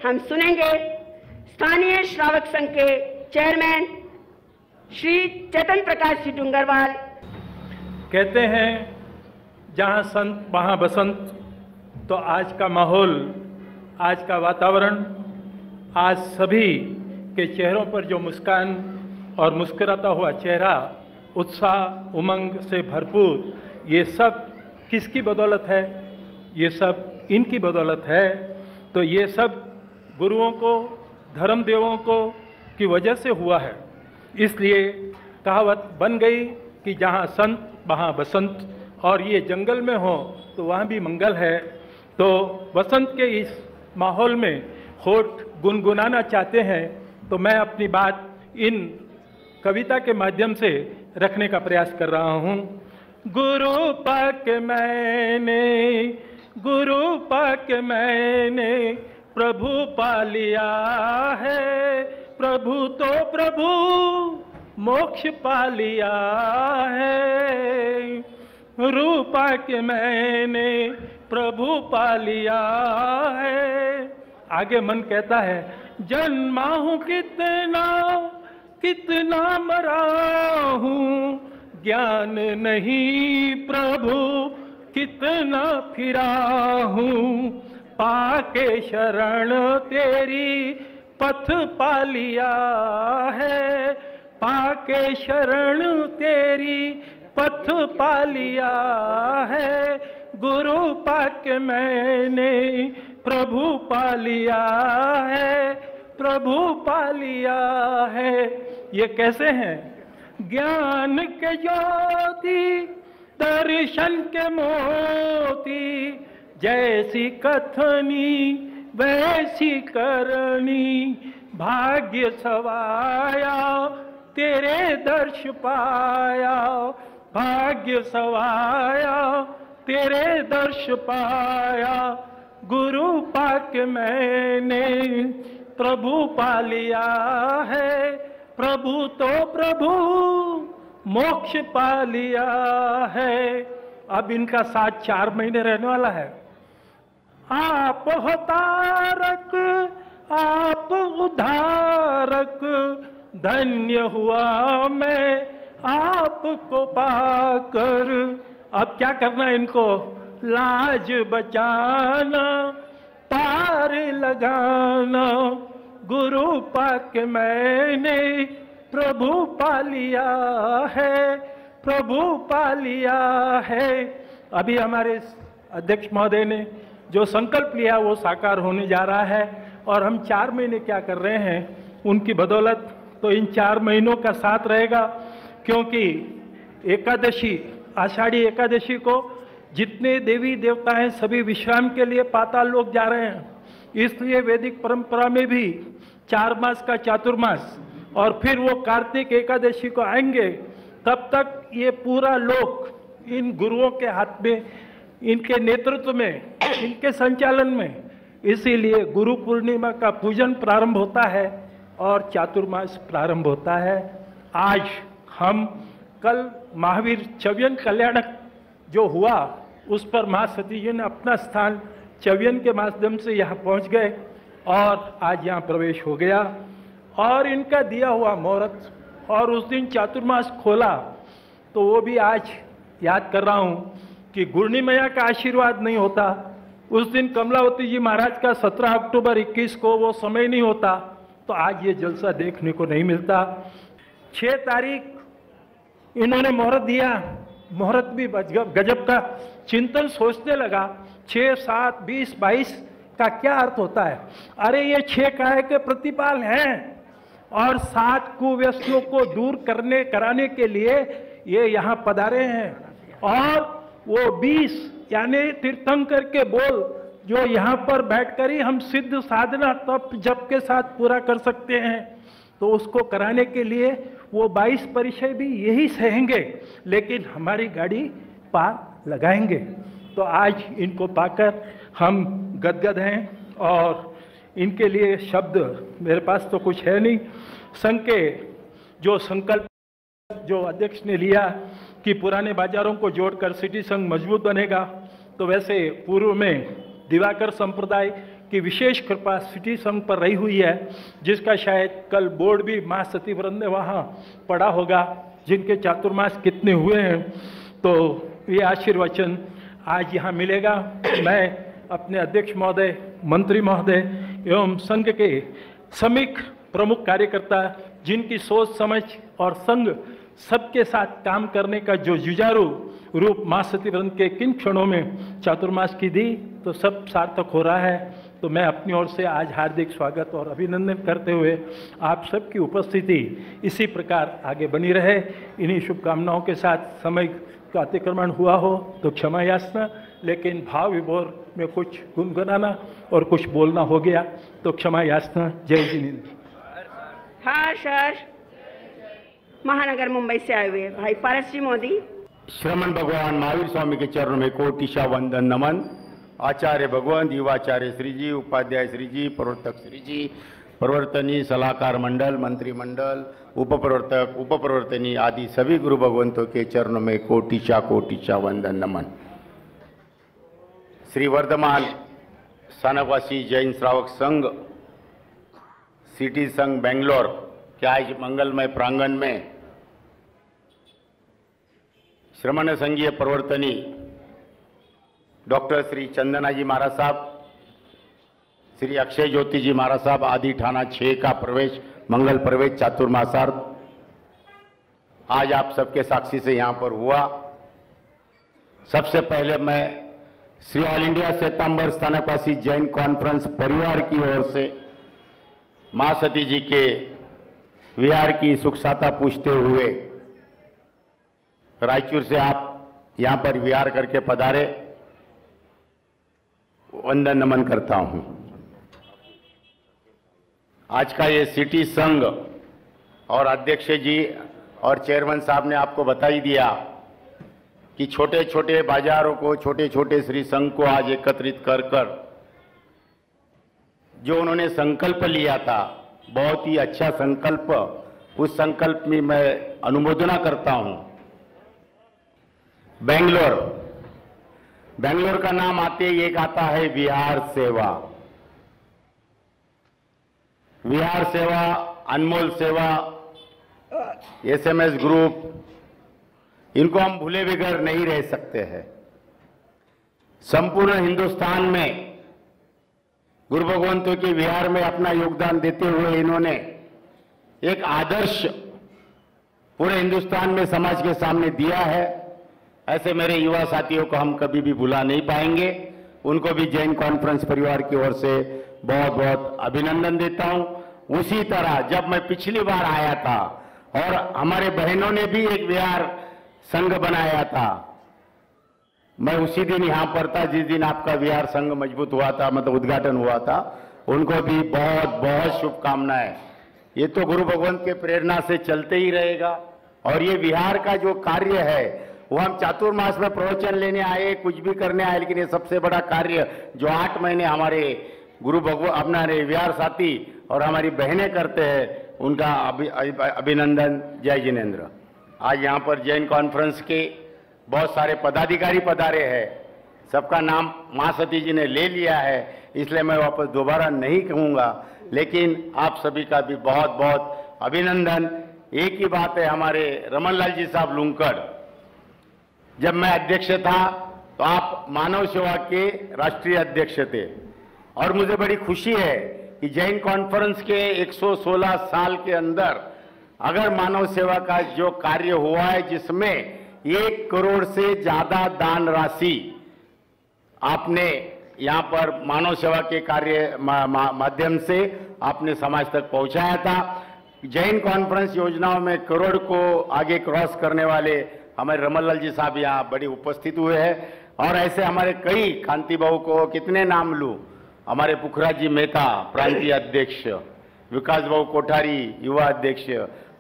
हम सुनेंगे स्थानीय श्रावक संघ के चेयरमैन श्री चेतन प्रकाश जी डूंगरवाल। कहते हैं जहाँ संत वहाँ बसंत। तो आज का माहौल, आज का वातावरण, आज सभी के चेहरों पर जो मुस्कान और मुस्कुराता हुआ चेहरा, उत्साह उमंग से भरपूर, ये सब किसकी बदौलत है? ये सब इनकी बदौलत है। तो ये सब गुरुओं को, धर्मदेवों को की वजह से हुआ है। इसलिए कहावत बन गई कि जहाँ संत वहाँ बसंत, और ये जंगल में हो तो वहाँ भी मंगल है। तो बसंत के इस माहौल में होठ गुनगुनाना चाहते हैं तो मैं अपनी बात इन कविता के माध्यम से रखने का प्रयास कर रहा हूँ। गुरु पाक मैंने, गुरु पाक मैंने प्रभु पा लिया है, प्रभु तो प्रभु मोक्ष पा लिया है। रूपा के मैंने प्रभु पा लिया है। आगे मन कहता है जन्मा हूँ कितना कितना मरा हूँ, ज्ञान नहीं प्रभु कितना फिरा हूँ। पाके शरण तेरी पथ पा लिया है, पाके शरण तेरी पथ पा लिया है। गुरु पाक मैंने प्रभु पा लिया है, प्रभु पा लिया है। ये कैसे हैं? ज्ञान के ज्योति, दर्शन के मोती, जैसी कथनी वैसी करनी, भाग्य सवाया तेरे दर्श पाया, भाग्य सवाया तेरे दर्श पाया। गुरु पाक मैंने प्रभु पा लिया है, प्रभु तो प्रभु मोक्ष पा लिया है। अब इनका साथ 4 महीने रहने वाला है। आप हो तारक, आप उद्धारक, धन्य हुआ मैं आपको पाकर। अब क्या करना है इनको? लाज बचाना, पार लगाना। गुरु पाक मैंने प्रभु पा लिया है, प्रभु पा लिया है। अभी हमारे अध्यक्ष महोदय ने जो संकल्प लिया वो साकार होने जा रहा है। और हम 4 महीने क्या कर रहे हैं उनकी बदौलत, तो इन 4 महीनों का साथ रहेगा। क्योंकि एकादशी, आषाढ़ी एकादशी को जितने देवी देवता हैं सभी विश्राम के लिए पाताल लोक जा रहे हैं। इसलिए वैदिक परंपरा में भी 4 मास का चातुर्मास, और फिर वो कार्तिक एकादशी को आएंगे। तब तक ये पूरा लोक इन गुरुओं के हाथ में, इनके नेतृत्व में, इनके संचालन में। इसीलिए गुरु पूर्णिमा का पूजन प्रारंभ होता है और चातुर्मास प्रारंभ होता है। आज हम कल महावीर चव्यन कल्याणक जो हुआ उस पर माँ सती जी ने अपना स्थान चव्यन के माध्यम से यहाँ पहुँच गए और आज यहाँ प्रवेश हो गया। और इनका दिया हुआ मुहूर्त, और उस दिन चातुर्मास खोला, तो वो भी आज याद कर रहा हूँ कि गुरनी मैया का आशीर्वाद नहीं होता। उस दिन कमलावती जी महाराज का 17 अक्टूबर 21 को वो समय नहीं होता, तो आज ये जलसा देखने को नहीं मिलता। 6 तारीख इन्होंने मुहूर्त दिया, मुहूर्त भी गजब का। चिंतन सोचने लगा 6, 7, 20, 22 का क्या अर्थ होता है। अरे ये 6 काहे के प्रतिपाल हैं और 7 कुव्यसनियों को दूर कराने के लिए ये यहाँ पधारे हैं। और वो 20 यानी तीर्थंकर के बोल जो यहाँ पर बैठकर ही हम सिद्ध साधना तप जप के साथ पूरा कर सकते हैं, तो उसको कराने के लिए वो 22 परिचय भी यही सहेंगे, लेकिन हमारी गाड़ी पार लगाएंगे। तो आज इनको पाकर हम गदगद हैं और इनके लिए शब्द मेरे पास तो कुछ है नहीं। संघ के जो संकल्प जो अध्यक्ष ने लिया कि पुराने बाजारों को जोड़कर सिटी संघ मजबूत बनेगा, तो वैसे पूर्व में दिवाकर संप्रदाय की विशेष कृपा सिटी संघ पर रही हुई है, जिसका शायद कल बोर्ड भी महासती वृंद ने वहाँ पढ़ा होगा, जिनके चातुर्मास कितने हुए हैं। तो ये आशीर्वचन आज यहाँ मिलेगा। मैं अपने अध्यक्ष महोदय, मंत्री महोदय एवं संघ के समीक प्रमुख कार्यकर्ता, जिनकी सोच समझ और संघ सबके साथ काम करने का जो जुझारू रूप महासती वृंद के किन क्षणों में चातुर्मास की दी, तो सब सार्थक हो रहा है। तो मैं अपनी ओर से आज हार्दिक स्वागत और अभिनंदन करते हुए आप सबकी उपस्थिति इसी प्रकार आगे बनी रहे, इन्हीं शुभकामनाओं के साथ समय का अतिक्रमण हुआ हो तो क्षमा याचना, लेकिन भाव विभोर में कुछ गुनगुनाना और कुछ बोलना हो गया तो क्षमा याचना। जय जिनेंद्र। हर्ष महानगर मुंबई से आए हुए भाई पारस जी मोदी। श्रमण भगवान महावीर स्वामी के चरणों में कोटिशा वंदन नमन। आचार्य भगवान, युवाचार्य श्री जी, उपाध्याय श्री जी, प्रवर्तक श्री जी, प्रवर्तनी सलाहकार मंडल, मंत्रिमंडल, उपप्रवर्तक, उपप्रवर्तनी आदि सभी गुरु भगवंतों के चरणों में कोटिशा कोटिशा वंदन नमन। श्री वर्धमान स्थानकवासी जैन श्रावक संघ सिटी संघ बेंगलोर के आज मंगलमय प्रांगण में श्रमण संघीय प्रवर्तनी डॉक्टर श्री चंदना जी महाराज साहब, श्री अक्षय ज्योति जी महाराज साहब आदि थाना 6 का प्रवेश, मंगल प्रवेश चातुर्मासार्थ आज आप सबके साक्षी से यहाँ पर हुआ। सबसे पहले मैं Shri all India Shwetambar Sthanakvasi Jain conference परिवार की ओर से मां सती जी के विहार की सुखसाता पूछते हुए, रायचूर से आप यहाँ पर विहार करके पधारे, वंदन नमन करता हूँ। आज का ये सिटी संघ और अध्यक्ष जी और चेयरमैन साहब ने आपको बता ही दिया कि छोटे छोटे बाजारों को, छोटे छोटे श्री संघ को आज एकत्रित कर कर जो उन्होंने संकल्प लिया था, बहुत ही अच्छा संकल्प, उस संकल्प में मैं अनुमोदना करता हूं। बेंगलोर का नाम आते ही एक आता है विहार सेवा। विहार सेवा, अनमोल सेवा, एसएमएस ग्रुप, इनको हम भूले बगैर नहीं रह सकते हैं। संपूर्ण हिंदुस्तान में गुरु भगवंतों के विहार में अपना योगदान देते हुए इन्होंने एक आदर्श पूरे हिंदुस्तान में समाज के सामने दिया है। ऐसे मेरे युवा साथियों को हम कभी भी भुला नहीं पाएंगे। उनको भी जैन कॉन्फ्रेंस परिवार की ओर से बहुत बहुत अभिनंदन देता हूं। उसी तरह जब मैं पिछली बार आया था और हमारे बहनों ने भी एक विहार संघ बनाया था, मैं उसी दिन यहां पर था जिस दिन आपका विहार संघ मजबूत हुआ था, मतलब उद्घाटन हुआ था। उनको भी बहुत बहुत शुभकामनाएं। ये तो गुरु भगवंत के प्रेरणा से चलते ही रहेगा। और ये विहार का जो कार्य है वो हम चातुर्मास में प्रवचन लेने आए, कुछ भी करने आए, लेकिन ये सबसे बड़ा कार्य जो 8 महीने हमारे गुरु भगवान, हमारे विहार साथी और हमारी बहनें करते हैं, उनका अभिनंदन। जय जिनेंद्र। आज यहाँ पर जैन कॉन्फ्रेंस के बहुत सारे पदाधिकारी पधारे हैं, सबका नाम मां सती जी ने ले लिया है, इसलिए मैं वापस दोबारा नहीं कहूँगा, लेकिन आप सभी का भी बहुत बहुत अभिनंदन। एक ही बात है, हमारे रमन लाल जी साहब लुंकड़, जब मैं अध्यक्ष था तो आप मानव सेवा के राष्ट्रीय अध्यक्ष थे, और मुझे बड़ी खुशी है कि जैन कॉन्फ्रेंस के 116 साल के अंदर अगर मानव सेवा का जो कार्य हुआ है, जिसमें 1 करोड़ से ज्यादा दान राशि आपने यहाँ पर मानव सेवा के कार्य माध्यम से आपने समाज तक पहुंचाया था। जैन कॉन्फ्रेंस योजनाओं में करोड़ को आगे क्रॉस करने वाले हमारे रमनलाल जी साहब यहाँ बड़े उपस्थित हुए हैं। और ऐसे हमारे कई, कांति बाबू को कितने नाम लूं, हमारे पुखराज जी मेहता प्रांतीय अध्यक्ष, विकास बाबू कोठारी युवा अध्यक्ष,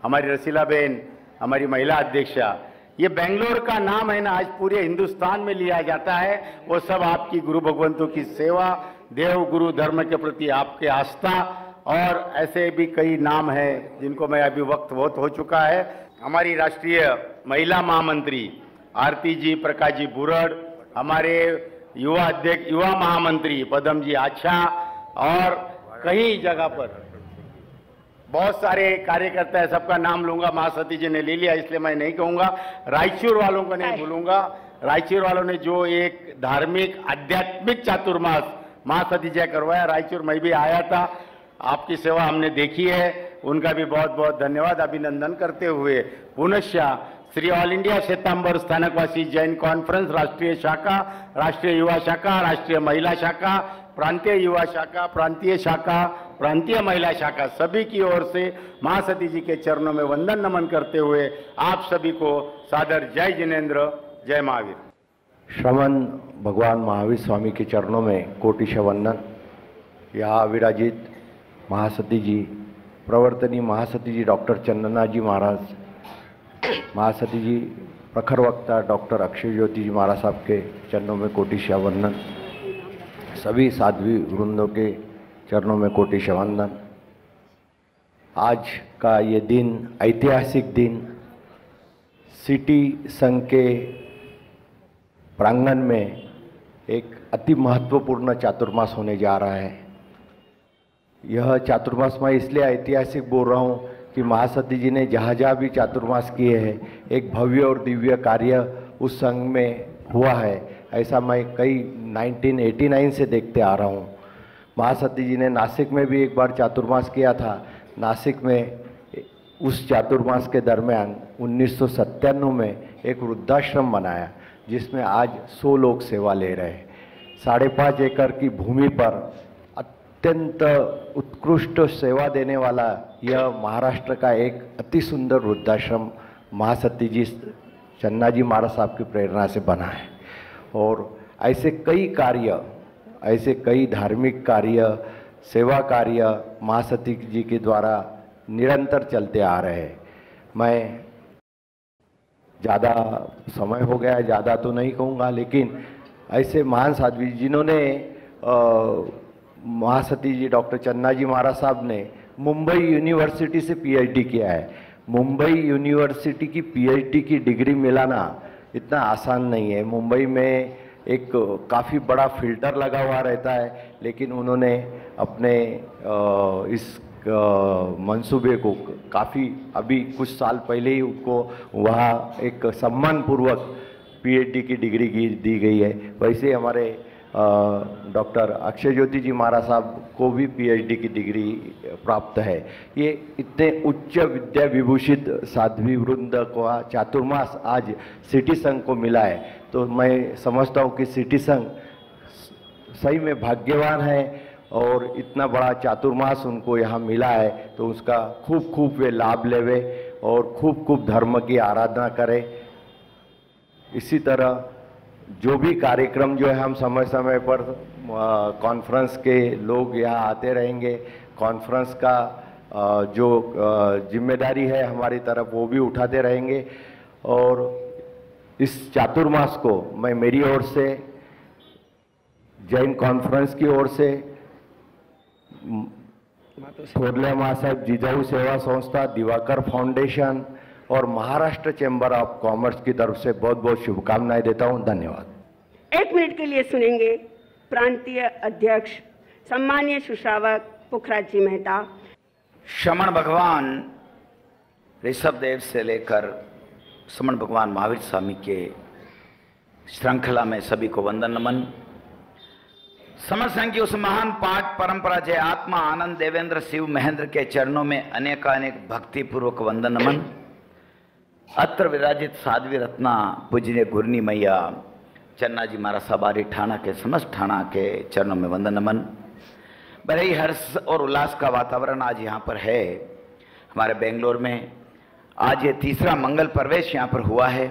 हमारी रसीला बहन हमारी महिला अध्यक्षा। ये बेंगलोर का नाम है ना, आज पूरे हिंदुस्तान में लिया जाता है, वो सब आपकी गुरु भगवंतों की सेवा, देव गुरु धर्म के प्रति आपके आस्था, और ऐसे भी कई नाम हैं जिनको मैं अभी वक्त बहुत हो चुका है। हमारी राष्ट्रीय महिला महामंत्री आरती जी प्रकाश जी बुरड़, हमारे युवा अध्यक्ष, युवा महामंत्री पदम जी आच्छा, और कई जगह पर बहुत सारे कार्यकर्ता है, सबका नाम लूंगा, महासती जी ने ले लिया इसलिए मैं नहीं कहूंगा। रायचूर वालों को नहीं भूलूंगा। रायचूर वालों ने जो एक धार्मिक आध्यात्मिक चातुर्मास महासती जी करवाया, रायचूर मैं भी आया था, आपकी सेवा हमने देखी है, उनका भी बहुत बहुत धन्यवाद, अभिनंदन करते हुए पुनश्च Shri all India Shwetambar Sthanakvasi Jain conference राष्ट्रीय शाखा, राष्ट्रीय युवा शाखा, राष्ट्रीय महिला शाखा, प्रांतीय युवा शाखा, प्रांतीय शाखा, प्रांतीय महिला शाखा, सभी की ओर से महासती जी के चरणों में वंदन नमन करते हुए आप सभी को सादर जय जिनेन्द्र, जय महावीर। श्रवण भगवान महावीर स्वामी के चरणों में कोटिशः वंदन। यहाँ विराजित महासती जी, प्रवर्तनी महासती जी डॉक्टर चंदना जी महाराज, महासती जी प्रखर वक्ता डॉक्टर अक्षय ज्योति जी महाराज साहब के चरणों में कोटिशः वंदन। सभी साध्वी वृंदों के चरणों में कोटिशः वंदन। आज का ये दिन, ऐतिहासिक दिन, सिटी संघ के प्रांगण में एक अति महत्वपूर्ण चातुर्मास होने जा रहा है। यह चातुर्मास मैं इसलिए ऐतिहासिक बोल रहा हूँ कि महासती जी ने जहाँ जहाँ भी चातुर्मास किए हैं, एक भव्य और दिव्य कार्य उस संघ में हुआ है। ऐसा मैं कई 1989 से देखते आ रहा हूँ। महासती जी ने नासिक में भी एक बार चातुर्मास किया था। नासिक में उस चातुर्मास के दरमियान 1997 में एक वृद्धाश्रम बनाया, जिसमें आज 100 लोग सेवा ले रहे हैं। 5.5 एकड़ की भूमि पर अत्यंत उत्कृष्ट सेवा देने वाला यह महाराष्ट्र का एक अति सुंदर वृद्धाश्रम महासती जी चन्ना जी महाराज साहब की प्रेरणा से बना है। और ऐसे कई कार्य, ऐसे कई धार्मिक कार्य, सेवा कार्य महासती जी के द्वारा निरंतर चलते आ रहे हैं। मैं ज़्यादा समय हो गया, ज़्यादा तो नहीं कहूँगा, लेकिन ऐसे महान साध्वी जिन्होंने महासती जी डॉक्टर चन्ना जी महाराज साहब ने मुंबई यूनिवर्सिटी से पीएचडी किया है। मुंबई यूनिवर्सिटी की पीएचडी की डिग्री मिलाना इतना आसान नहीं है। मुंबई में एक काफ़ी बड़ा फिल्टर लगा हुआ रहता है, लेकिन उन्होंने अपने इस मंसूबे को काफ़ी, अभी कुछ साल पहले ही उनको वहाँ एक सम्मानपूर्वक पीएचडी की डिग्री दी गई है। वैसे हमारे डॉक्टर अक्षय ज्योति जी महाराज साहब को भी पीएचडी की डिग्री प्राप्त है। ये इतने उच्च विद्या विभूषित साध्वी वृंद को चातुर्मास आज सिटी संघ को मिला है, तो मैं समझता हूँ कि सिटी संघ सही में भाग्यवान है और इतना बड़ा चातुर्मास उनको यहाँ मिला है, तो उसका खूब खूब वे लाभ लेवे और खूब खूब धर्म की आराधना करें। इसी तरह जो भी कार्यक्रम जो है, हम समय समय पर कॉन्फ्रेंस के लोग यहाँ आते रहेंगे। कॉन्फ्रेंस का जो जिम्मेदारी है हमारी तरफ, वो भी उठाते रहेंगे। और इस चातुर्मास को मैं मेरी ओर से, जैन कॉन्फ्रेंस की ओर से, थोरले महासाहेब जिजाऊ सेवा संस्था, दिवाकर फाउंडेशन और महाराष्ट्र चैम्बर ऑफ कॉमर्स की तरफ से बहुत बहुत शुभकामनाएं देता हूं। धन्यवाद। 1 मिनट के लिए सुनेंगे प्रांतीय अध्यक्ष सम्मानीय सुश्रावक पुखराज जी मेहता। श्रमण भगवान ऋषभदेव से लेकर श्रमण भगवान महावीर स्वामी के श्रृंखला में सभी को वंदन नमन। समर संघ की उस महान पाठ परंपरा जय आत्मा आनंद देवेंद्र शिव महेंद्र के चरणों में अनेकानेक भक्ति पूर्वक वंदन नमन। अत्र विराजित साध्वी रत्ना पूजनीय गुरनी मैया चन्ना जी महाराज सबारी ठाणा के समस्त ठाणा के चरणों में वंदन नमन। बड़े ही हर्ष और उल्लास का वातावरण आज यहाँ पर है हमारे बेंगलोर में। आज ये तीसरा मंगल प्रवेश यहाँ पर हुआ है।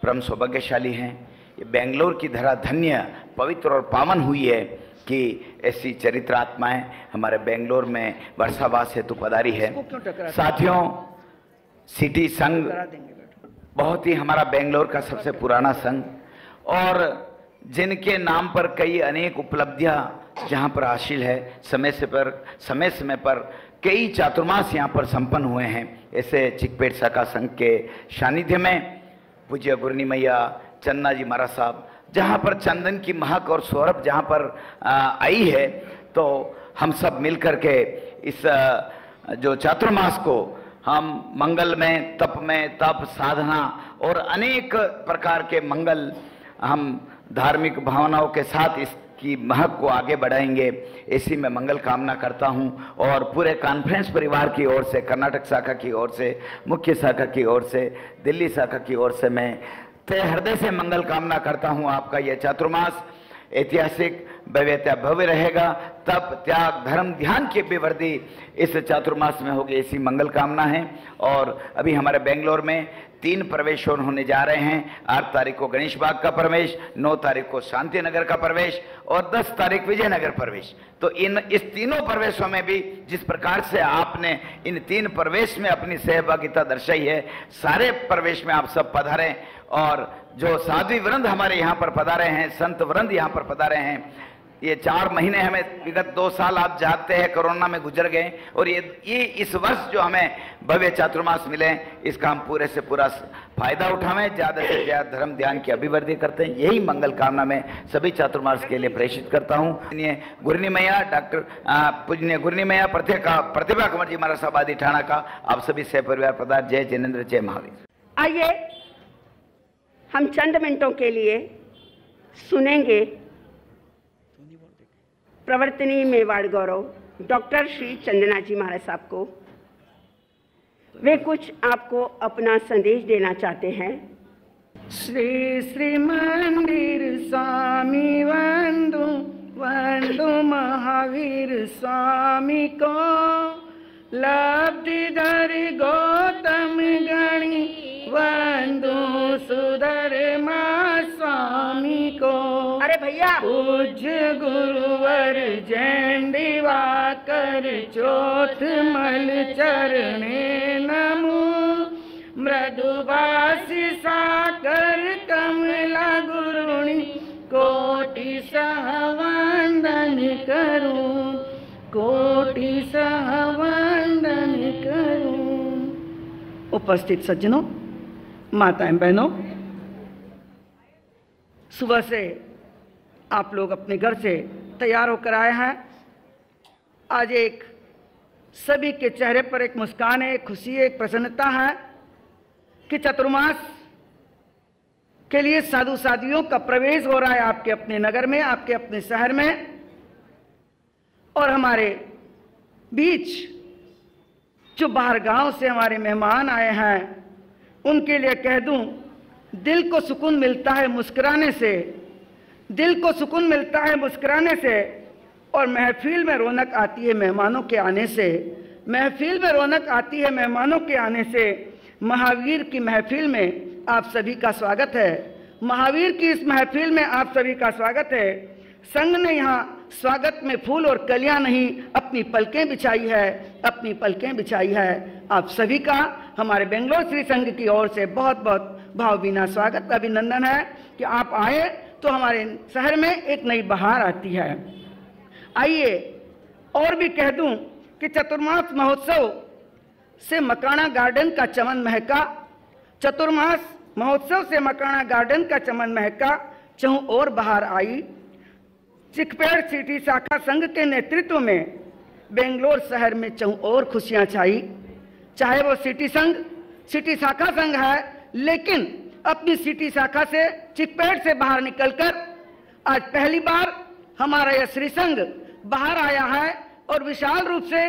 परम सौभाग्यशाली हैं। ये बेंगलोर की धरा धन्य, पवित्र और पावन हुई है कि ऐसी चरित्रात्माएं हमारे बेंगलोर में वर्षावास हेतु पधारी है। साथियों, सिटी संघ बहुत ही हमारा बेंगलोर का सबसे पुराना संघ और जिनके नाम पर कई अनेक उपलब्धियां जहां पर हासिल है। समय समय पर कई चातुर्मास यहां पर संपन्न हुए हैं। ऐसे चिकपेट शाखा संघ के सानिध्य में पूज्य गुरनी मैया चन्ना जी महाराज साहब, जहां पर चंदन की महक और सौरभ जहां पर आई है, तो हम सब मिलकर के इस जो चातुर्मास को हम मंगल में, तप में, तप, साधना और अनेक प्रकार के मंगल, हम धार्मिक भावनाओं के साथ इसकी महक को आगे बढ़ाएंगे, ऐसी मैं मंगल कामना करता हूं। और पूरे कॉन्फ्रेंस परिवार की ओर से, कर्नाटक शाखा की ओर से, मुख्य शाखा की ओर से, दिल्ली शाखा की ओर से मैं तहे हृदय से मंगल कामना करता हूं। आपका यह चातुर्मास ऐतिहासिक भव्य रहेगा। तप, त्याग, धर्म, ध्यान की विवृद्धि इस चातुर्मास में होगी, ऐसी मंगल कामना है। और अभी हमारे बेंगलोर में 3 प्रवेश होने जा रहे हैं। 8 तारीख को गणेश बाग का प्रवेश, 9 तारीख को शांति नगर का प्रवेश और 10 तारीख विजयनगर प्रवेश। तो इस तीनों प्रवेशों में भी जिस प्रकार से आपने इन 3 प्रवेश में अपनी सहभागिता दर्शाई है, सारे प्रवेश में आप सब पधारें। और जो साध्वी वृंद हमारे यहाँ पर पधारे हैं, संत वृंद यहाँ पर पधारे हैं, ये 4 महीने हमें विगत 2 साल आप जानते हैं कोरोना में गुजर गए, और ये इस वर्ष जो हमें भव्य चातुर्मास मिले, इसका हम पूरे से पूरा फायदा उठावें, ज्यादा से ज्यादा धर्म ध्यान की अभिवृद्धि करते हैं। यही मंगल कामना में सभी चातुर्मास के लिए प्रेषित करता हूँ। गुरनी मैया, डॉक्टर पूजनीय गुरनी मैया, प्रतिभा कुंवर जी महाराज साहब आदि ठाणा का आप सभी सह परिवार पदार्थ। जय जिनेन्द्र, जय महावीर। आइए हम चंद मिनटों के लिए सुनेंगे प्रवर्तनी मेवाड़ गौरव डॉक्टर श्री चंदना जी महाराज साहब को। वे कुछ आपको अपना संदेश देना चाहते हैं। श्री श्री मंदिर स्वामी वंदु वंदु महावीर स्वामी को, लब्धिधर गौतम गणी वंदु सुधर्मा स्वामी को। अरे भैया, पूज्य गुरुवर जैन दिवाकर चौथ मल चरणे नमो, मृदुभाषि साकर कमला गुरुणी कोटि सह वंदन करूं, कोटि सह वंदन करूं। उपस्थित सज्जनों, माताएं, बहनों, सुबह से आप लोग अपने घर से तैयार होकर आए हैं। आज एक सभी के चेहरे पर एक मुस्कान है, एक खुशी है, एक प्रसन्नता है कि चातुर्मास के लिए साधु साधियों का प्रवेश हो रहा है आपके अपने नगर में, आपके अपने शहर में। और हमारे बीच जो बाहर गांव से हमारे मेहमान आए हैं, उनके लिए कह दूं, दिल को सुकून मिलता है मुस्कुराने से, दिल को सुकून मिलता है मुस्कुराने से। और महफिल में रौनक आती है मेहमानों के आने से, महफिल में रौनक आती है मेहमानों के आने से। महावीर की महफिल में आप सभी का स्वागत है, महावीर की इस महफिल में आप सभी का स्वागत है। संघ ने यहाँ स्वागत में फूल और कलियां नहीं, अपनी पलकें बिछाई है, अपनी पलकें बिछाई है। आप सभी का हमारे बेंगलोर श्री संघ की ओर से बहुत बहुत भावभीना स्वागत, अभिनंदन है कि आप आए तो हमारे शहर में एक नई बहार आती है। आइए और भी कह दूं कि चातुर्मास महोत्सव से मकाना गार्डन का चमन महका, चातुर्मास महोत्सव से मकाना गार्डन का चमन महका, चहु और बहार आई। चिकपेड़ सिटी शाखा संघ के नेतृत्व में बेंगलोर शहर में चहु और खुशियां छाई। चाहे वो सिटी संघ, सिटी शाखा संघ है, लेकिन अपनी सिटी शाखा से, चिकपेड़ से बाहर निकलकर आज पहली बार हमारा यह श्री संघ बाहर आया है और विशाल रूप से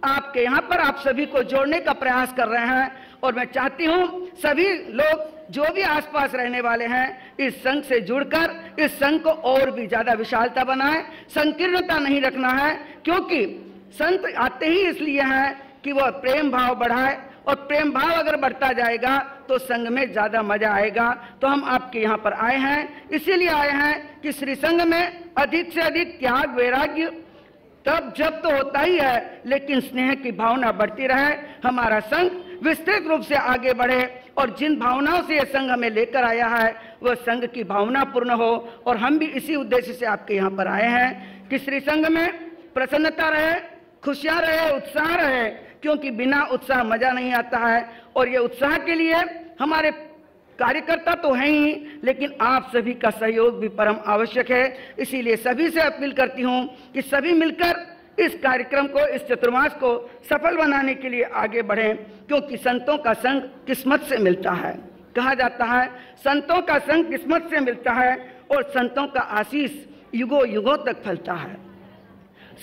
आपके यहाँ पर आप सभी को जोड़ने का प्रयास कर रहे हैं। और मैं चाहती हूँ सभी लोग जो भी आसपास रहने वाले हैं इस संघ से जुड़कर इस संघ को और भी ज्यादा विशालता बनाएं, संकीर्णता नहीं रखना है, क्योंकि संत आते ही इसलिए हैं कि वह प्रेम भाव बढ़ाए, और प्रेम भाव अगर बढ़ता जाएगा तो संघ में ज्यादा मजा आएगा। तो हम आपके यहाँ पर आए हैं, इसीलिए आए हैं कि श्री संघ में अधिक से अधिक त्याग वैराग्य तब जब तो होता ही है, लेकिन स्नेह की भावना बढ़ती रहे, हमारा संघ विस्तृत रूप से आगे बढ़े, और जिन भावनाओं से यह संघ हमें लेकर आया है वह संघ की भावना पूर्ण हो। और हम भी इसी उद्देश्य से आपके यहाँ पर आए हैं कि श्री संघ में प्रसन्नता रहे, खुशियां रहे, उत्साह रहे, क्योंकि बिना उत्साह मजा नहीं आता है। और ये उत्साह के लिए हमारे कार्यकर्ता तो हैं ही, लेकिन आप सभी का सहयोग भी परम आवश्यक है। इसीलिए सभी से अपील करती हूँ कि सभी मिलकर इस कार्यक्रम को, इस चतुर्मास को सफल बनाने के लिए आगे बढ़ें, क्योंकि संतों का संग किस्मत से मिलता है। कहा जाता है संतों का संग किस्मत से मिलता है और संतों का आशीष युगों युगों तक फलता है।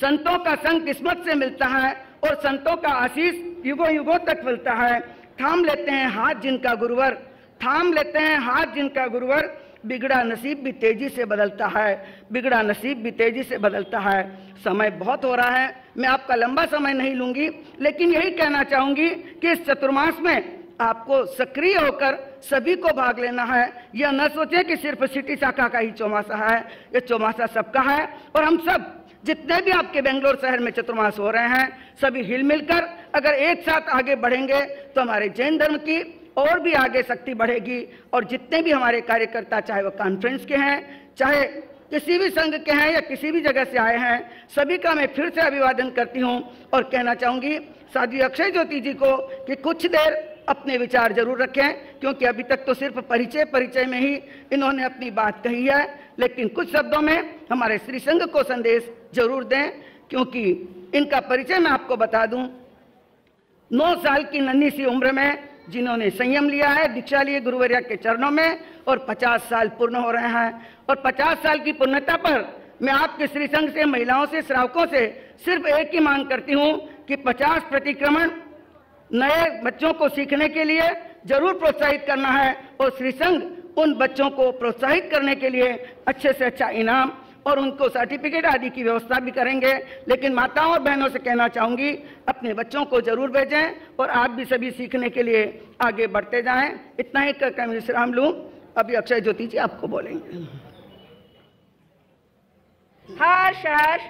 संतों का संग किस्मत से मिलता है और संतों का आशीष युगों युगों तक फलता है। थाम लेते हैं हाथ जिनका गुरुवर, थाम लेते हैं हाथ जिनका गुरुवर, बिगड़ा नसीब भी तेजी से बदलता है, बिगड़ा नसीब भी तेजी से बदलता है। समय बहुत हो रहा है, मैं आपका लंबा समय नहीं लूंगी, लेकिन यही कहना चाहूंगी कि इस चतुर्मास में आपको सक्रिय होकर सभी को भाग लेना है। यह न सोचे कि सिर्फ सिटी शाखा का ही चौमासा है, ये चौमासा सबका है और हम सब जितने भी आपके बेंगलोर शहर में चतुर्मास हो रहे हैं, सभी हिल मिलकर अगर एक साथ आगे बढ़ेंगे तो हमारे जैन धर्म की और भी आगे शक्ति बढ़ेगी। और जितने भी हमारे कार्यकर्ता, चाहे वो कॉन्फ्रेंस के हैं, चाहे किसी भी संघ के हैं या किसी भी जगह से आए हैं, सभी का मैं फिर से अभिवादन करती हूं और कहना चाहूंगी साध्वी अक्षय ज्योति जी को कि कुछ देर अपने विचार जरूर रखें, क्योंकि अभी तक तो सिर्फ परिचय में ही इन्होंने अपनी बात कही है, लेकिन कुछ शब्दों में हमारे श्री संघ को संदेश जरूर दें। क्योंकि इनका परिचय मैं आपको बता दूं, 9 साल की नन्ही सी उम्र में जिन्होंने संयम लिया है, दीक्षा ली गुरुवर्या के चरणों में, और 50 साल पूर्ण हो रहे हैं। और 50 साल की पूर्णता पर मैं आपके श्री संघ से, महिलाओं से, श्रावकों से सिर्फ एक ही मांग करती हूं कि 50 प्रतिक्रमण नए बच्चों को सीखने के लिए जरूर प्रोत्साहित करना है और श्री संघ उन बच्चों को प्रोत्साहित करने के लिए अच्छे से अच्छा इनाम और उनको सर्टिफिकेट आदि की व्यवस्था भी करेंगे। लेकिन माताओं और बहनों से कहना चाहूंगी अपने बच्चों को जरूर भेजें और आप भी सभी सीखने के लिए आगे बढ़ते जाएं। इतना ही कहकर मैं विश्राम लूं। अभी अक्षय ज्योति जी आपको बोलेंगे। हर्ष हर्ष